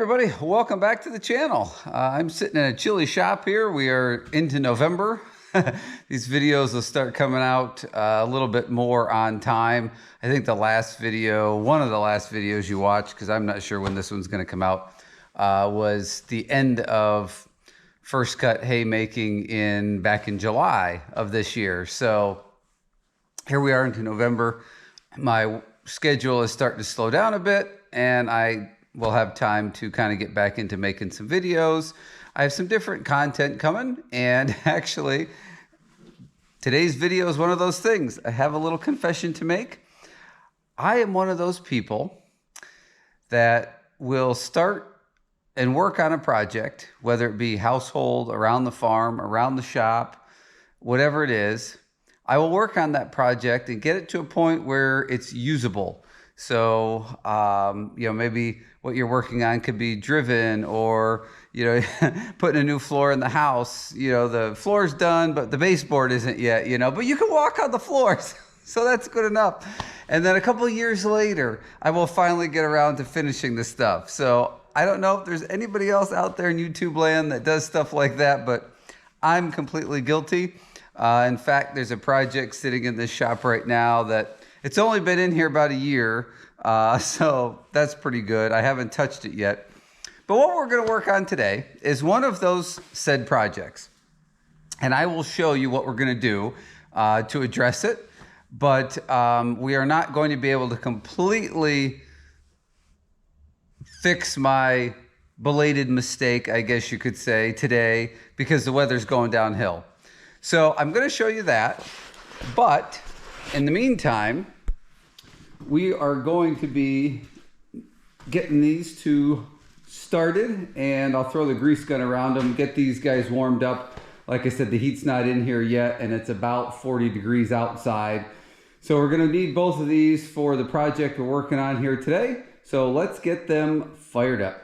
everybody, welcome back to the channel. I'm sitting in a chilly shop here. We are into November. These videos will start coming out a little bit more on time. I think the last video, one of the last videos you watched, because I'm not sure when this one's going to come out, was the end of first cut haymaking back in July of this year. So here we are into November. My schedule is starting to slow down a bit, and I will have time to kind of get back into making some videos. I have some different content coming, and actually today's video is one of those things. I have a little confession to make. I am one of those people that will start and work on a project, whether it be household, around the farm, around the shop, whatever it is. I will work on that project and get it to a point where it's usable. So, maybe what you're working on could be driven, or, putting a new floor in the house. The floor's done, but the baseboard isn't yet, but you can walk on the floors. So that's good enough. And then a couple of years later, I will finally get around to finishing the stuff. So I don't know if there's anybody else out there in YouTube land that does stuff like that, but I'm completely guilty. In fact, there's a project sitting in this shop right now that it's only been in here about a year, so that's pretty good. I haven't touched it yet. But what we're going to work on today is one of those said projects. And I will show you what we're going to do to address it. But we are not going to be able to completely fix my belated mistake, I guess you could say, today, because the weather's going downhill. So I'm going to show you that. But in the meantime, we are going to be getting these two started, and I'll throw the grease gun around them, get these guys warmed up. Like I said, the heat's not in here yet, and it's about 40 degrees outside. So we're going to need both of these for the project we're working on here today. So let's get them fired up.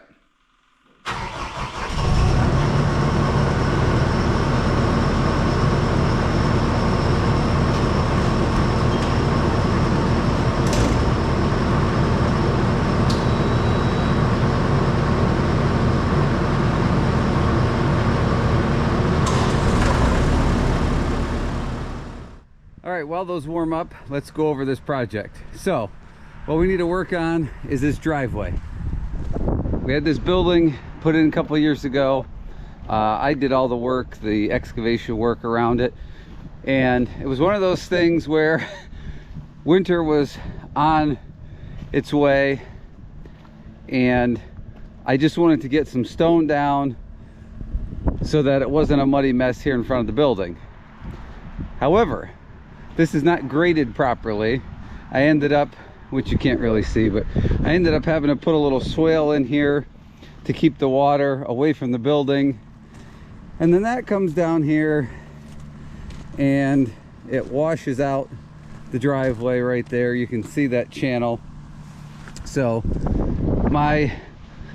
All right, while those warm up, let's go over this project. So what we need to work on is this driveway. We had this building put in a couple of years ago. I did all the work, the excavation work around it. And it was one of those things where winter was on its way, and I just wanted to get some stone down so that it wasn't a muddy mess here in front of the building. However, this is not graded properly. I ended up, which you can't really see, but I ended up having to put a little swale in here to keep the water away from the building. And then that comes down here and it washes out the driveway right there. You can see that channel. So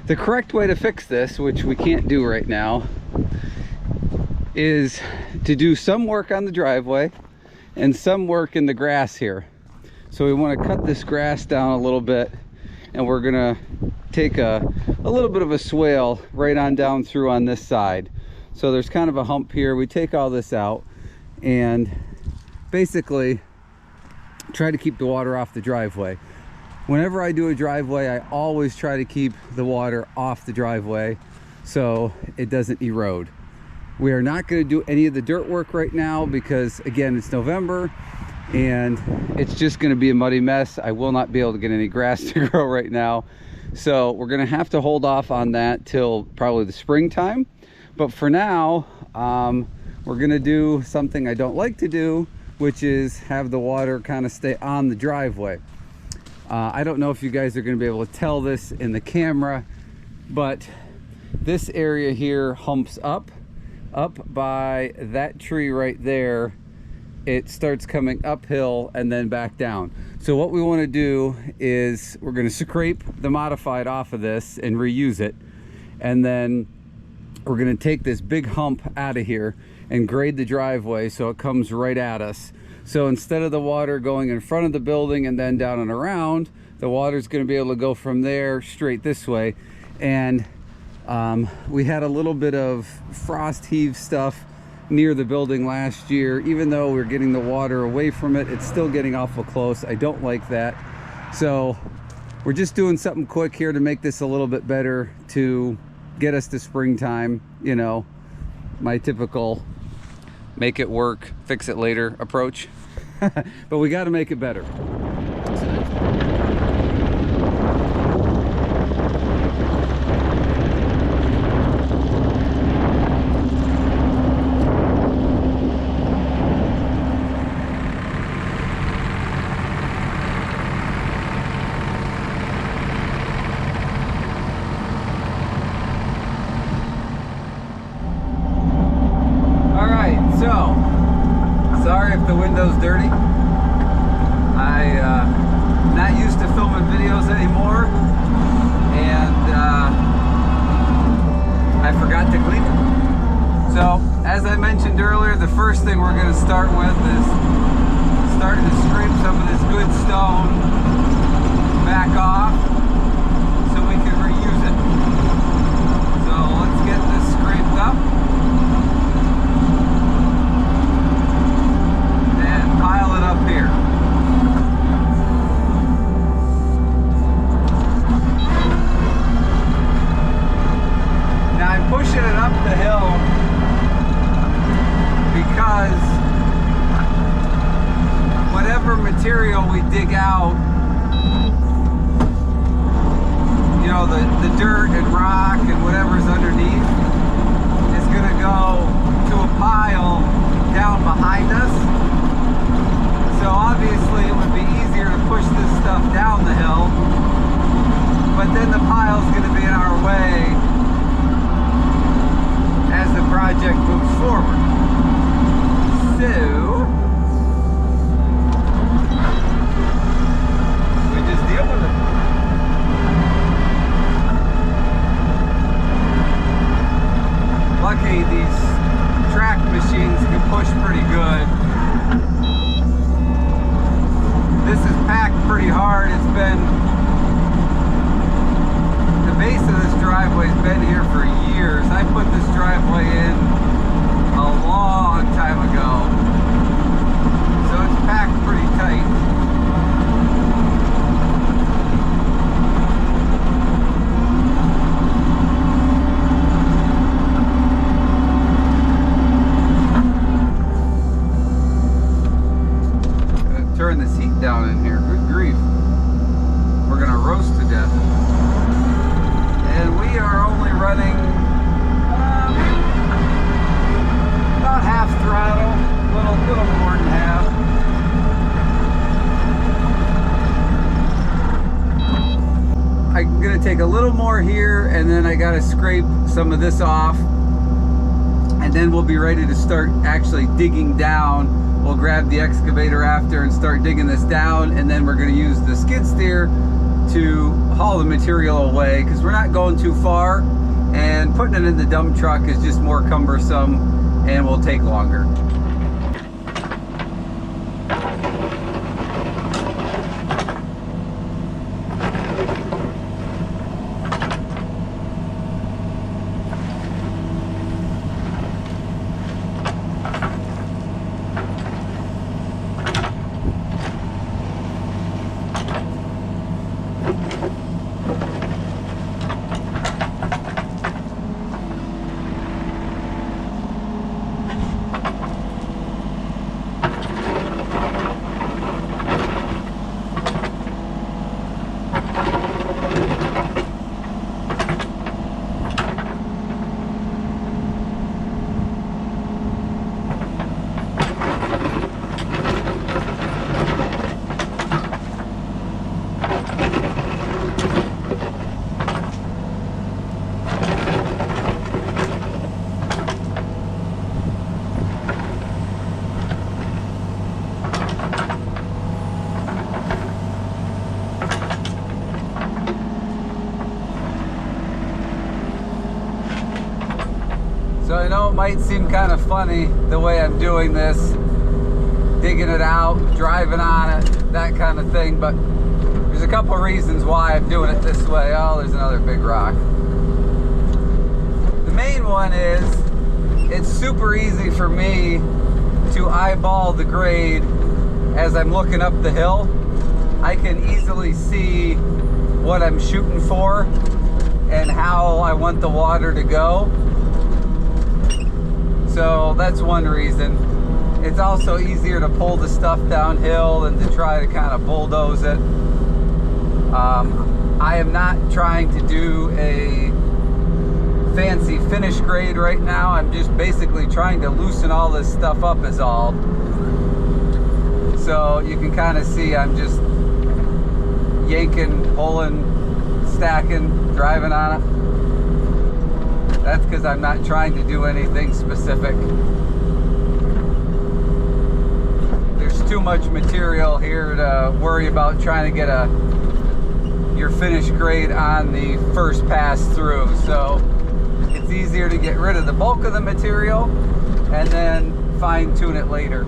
the correct way to fix this, which we can't do right now, is to do some work on the driveway and some work in the grass here. So we want to cut this grass down a little bit, and we're gonna take a little bit of a swale right on down through on this side. So there's kind of a hump here. We take all this out and basically try to keep the water off the driveway. Whenever I do a driveway, I always try to keep the water off the driveway so it doesn't erode. We are not going to do any of the dirt work right now because, again, it's November and it's just going to be a muddy mess. I will not be able to get any grass to grow right now. So we're going to have to hold off on that till probably the springtime. But for now, we're going to do something I don't like to do, which is have the water kind of stay on the driveway. I don't know if you guys are going to be able to tell this in the camera, but this area here humps up by that tree right there. It starts coming uphill and then back down. So what we want to do is we're going to scrape the modified off of this and reuse it, and then we're going to take this big hump out of here and grade the driveway so it comes right at us. So instead of the water going in front of the building and then down and around, the water's going to be able to go from there straight this way. and we had a little bit of frost heave stuff near the building last year. Even though we're getting the water away from it, it's still getting awful close. I don't like that. So we're just doing something quick here to make this a little bit better, to get us to springtime. You know, my typical make it work, fix it later approach. But we got to make it better. Sorry if the window's dirty. I'm not used to filming videos anymore, and I forgot to clean it. So, as I mentioned earlier, the first thing we're going to start with is starting to scrape some of this good stone back off so we can reuse it. So let's get this scraped up. Pile it up here. Now I'm pushing it up the hill because whatever material we dig out, you know, the dirt and rock and whatever's underneath is going to go to a pile down behind us. So obviously it would be easier to push this stuff down the hill, but then the pile's going to be in our way as the project moves forward. So we just deal with it. Lucky these track machines can push pretty good. This is packed pretty hard. It's been, the base of this driveway's been here for years. I put this driveway in a long time ago. So it's packed pretty tight. Turn this heat down in here. Good grief. We're gonna roast to death. And we are only running about half throttle, little more than half. I'm gonna take a little more here, and then I gotta scrape some of this off, and then we'll be ready to start actually digging down. We'll grab the excavator after and start digging this down, and then we're going to use the skid steer to haul the material away, because we're not going too far, and putting it in the dump truck is just more cumbersome and will take longer. So I know it might seem kind of funny the way I'm doing this, digging it out, driving on it, that kind of thing, but there's a couple of reasons why I'm doing it this way. Oh, there's another big rock. one is it's super easy for me to eyeball the grade as I'm looking up the hill. I can easily see what I'm shooting for and how I want the water to go. So that's one reason. It's also easier to pull the stuff downhill than to try to kind of bulldoze it. I am not trying to do a fancy finish grade right now. I'm just basically trying to loosen all this stuff up is all. So you can kind of see I'm just yanking, pulling, stacking, driving on it. That's because I'm not trying to do anything specific. There's too much material here to worry about trying to get your finished grade on the first pass through. So it's easier to get rid of the bulk of the material and then fine tune it later.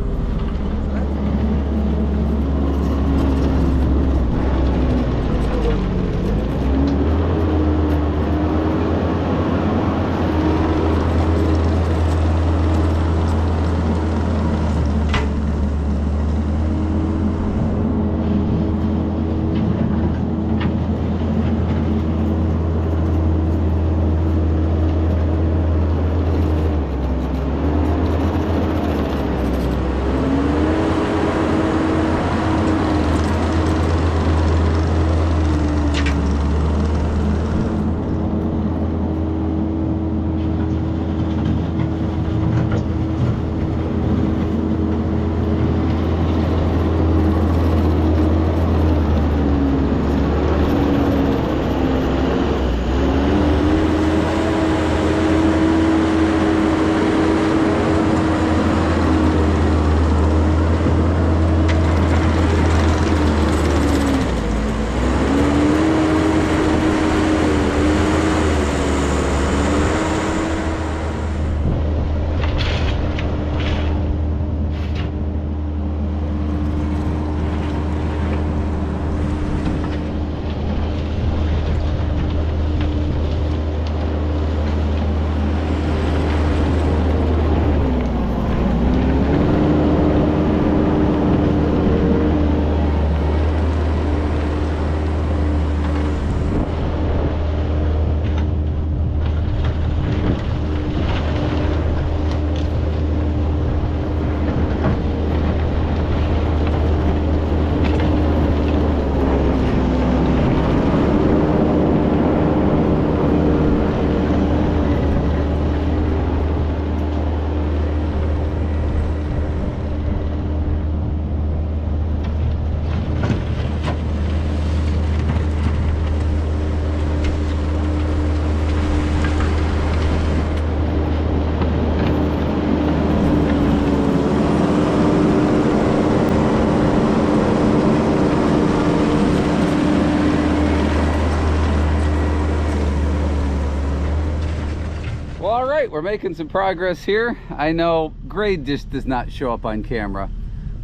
All right, we're making some progress here. I know grade just does not show up on camera,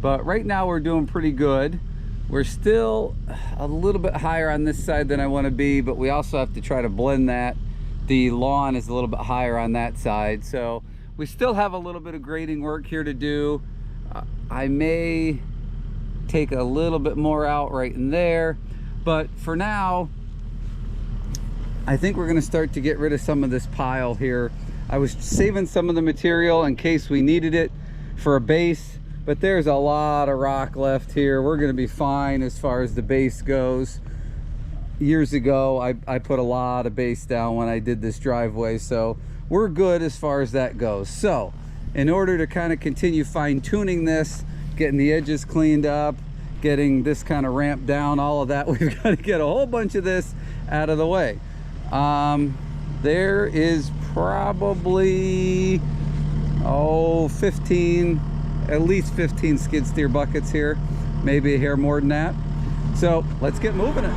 but right now we're doing pretty good. We're still a little bit higher on this side than I want to be, but we also have to try to blend that. The lawn is a little bit higher on that side, so we still have a little bit of grading work here to do. I may take a little bit more out right in there, but for now I think we're going to start to get rid of some of this pile here. I was saving some of the material in case we needed it for a base, but there's a lot of rock left here. We're going to be fine as far as the base goes. Years ago I put a lot of base down when I did this driveway, so we're good as far as that goes. So in order to kind of continue fine-tuning this, getting the edges cleaned up, getting this kind of ramped down, all of that, we've got to get a whole bunch of this out of the way. There is probably 15, at least 15 skid steer buckets here, maybe a hair more than that. So let's get moving it.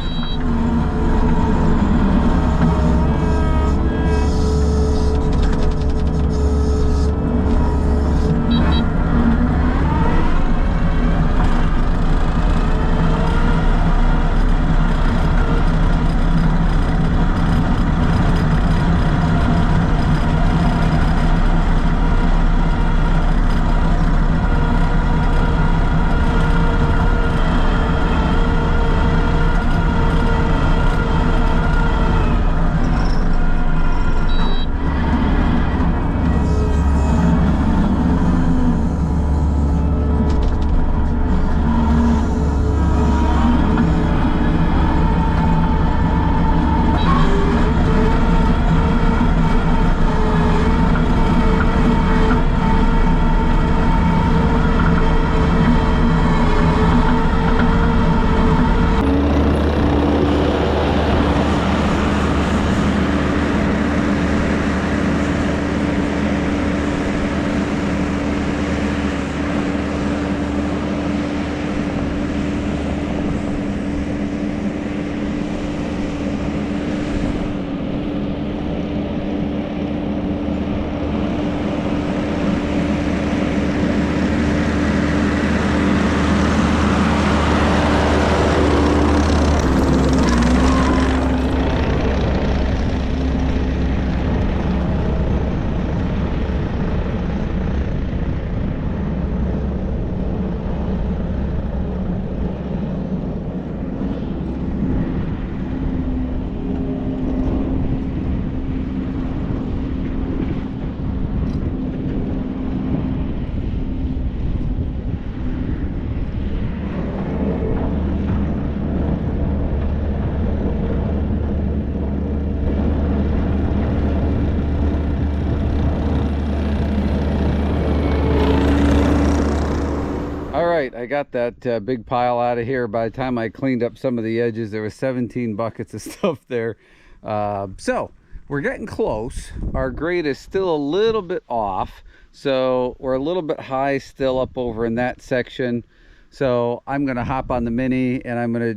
got that big pile out of here. By the time I cleaned up some of the edges, there was 17 buckets of stuff there. So we're getting close. Our grade is still a little bit off, so we're a little bit high still up over in that section. So I'm gonna hop on the Mini and I'm gonna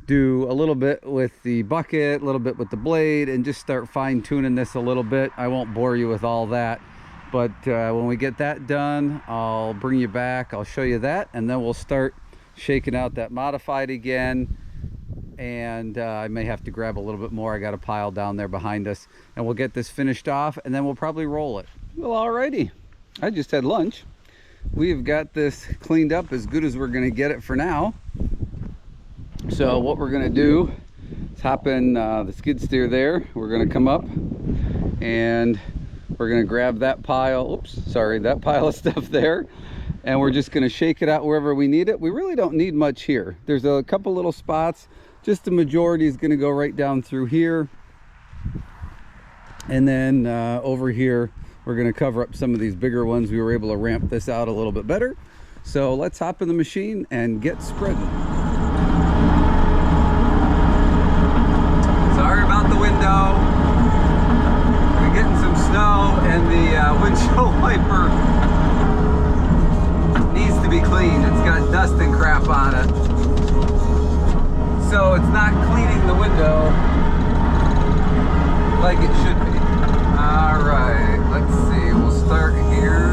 do a little bit with the bucket, a little bit with the blade, and just start fine-tuning this a little bit. I won't bore you with all that, but when we get that done, I'll bring you back, I'll show you that, and then we'll start shaking out that modified again. And I may have to grab a little bit more. I got a pile down there behind us, and we'll get this finished off, and then we'll probably roll it. Well, alrighty, I just had lunch. We've got this cleaned up as good as we're gonna get it for now. So what we're gonna do is hop in the skid steer there. We're gonna come up and we're gonna grab that pile, that pile of stuff there, and we're just gonna shake it out wherever we need it. We really don't need much here. There's a couple little spots, just the majority is gonna go right down through here. And then over here, we're gonna cover up some of these bigger ones. We were able to ramp this out a little bit better. So let's hop in the machine and get spreading. Sorry about the window. We're getting some snow, and the windshield wiper needs to be cleaned. It's got dust and crap on it, so it's not cleaning the window like it should be. All right, let's see. We'll start here.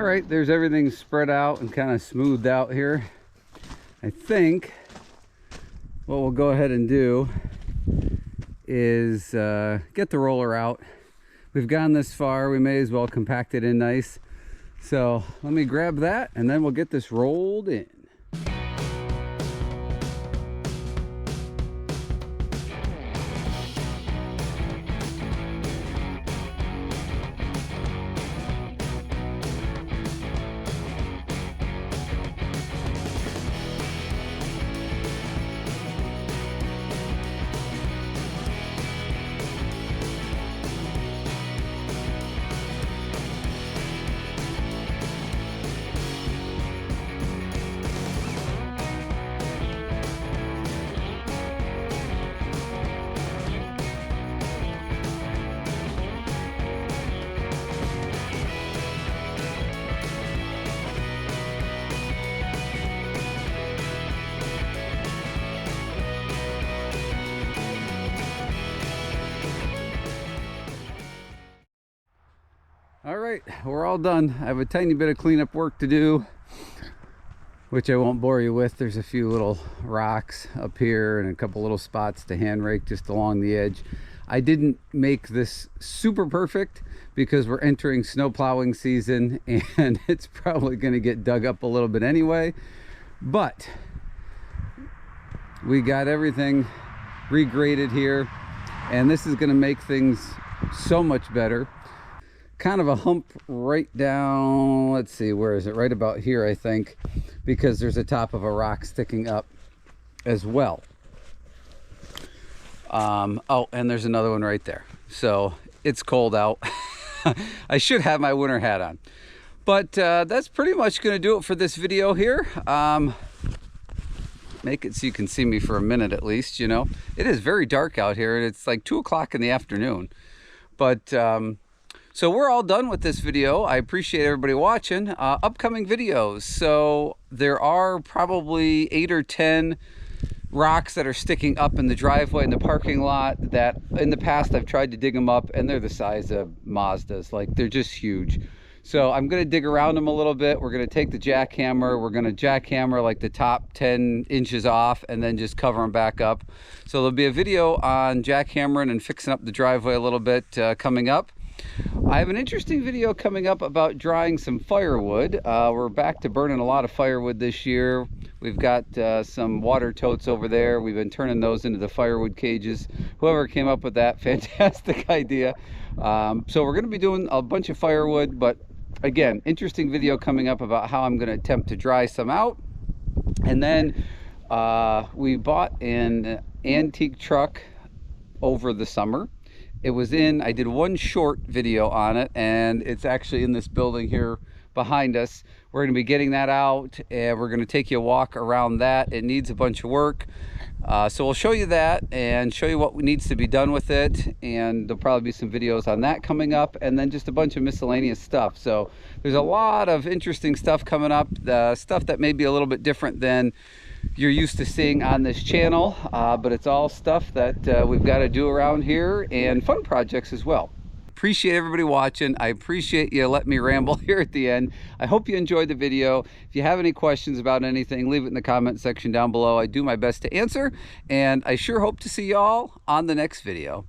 Right, there's everything spread out and kind of smoothed out here. I think what we'll go ahead and do is get the roller out. We've gone this far, we may as well compact it in nice. So let me grab that and then we'll get this rolled in. All right, we're all done. I have a tiny bit of cleanup work to do, which I won't bore you with. There's a few little rocks up here and a couple little spots to hand rake just along the edge. I didn't make this super perfect because we're entering snow plowing season and it's probably going to get dug up a little bit anyway, but we got everything regraded here, and this is going to make things so much better. Kind of a hump right down, let's see, where is it? Right about here, I think, because there's a top of a rock sticking up as well. Oh, and there's another one right there. So it's cold out. I should have my winter hat on, but that's pretty much going to do it for this video here. Make it so you can see me for a minute at least. You know, it is very dark out here, and it's like 2 o'clock in the afternoon, but so we're all done with this video. I appreciate everybody watching. Upcoming videos, so there are probably 8 or 10 rocks that are sticking up in the driveway in the parking lot that in the past I've tried to dig them up, and they're the size of Mazdas. Like, they're just huge. So I'm going to dig around them a little bit. We're going to take the jackhammer. We're going to jackhammer like the top 10 inches off and then just cover them back up. So there'll be a video on jackhammering and fixing up the driveway a little bit coming up. I have an interesting video coming up about drying some firewood. We're back to burning a lot of firewood this year. We've got some water totes over there. We've been turning those into the firewood cages. Whoever came up with that, fantastic idea. So we're going to be doing a bunch of firewood, but again, interesting video coming up about how I'm going to attempt to dry some out. And then we bought an antique truck over the summer. It was in, I did one short video on it, and it's actually in this building here behind us. We're going to be getting that out, and we're going to take you a walk around that. It needs a bunch of work. So we'll show you that and show you what needs to be done with it, and there'll probably be some videos on that coming up, and then just a bunch of miscellaneous stuff. So there's a lot of interesting stuff coming up, the stuff that may be a little bit different than you're used to seeing on this channel, but it's all stuff that we've got to do around here, and fun projects as well. Appreciate everybody watching. I appreciate you letting me ramble here at the end. I hope you enjoyed the video. If you have any questions about anything, leave it in the comment section down below. I do my best to answer, and I sure hope to see y'all on the next video.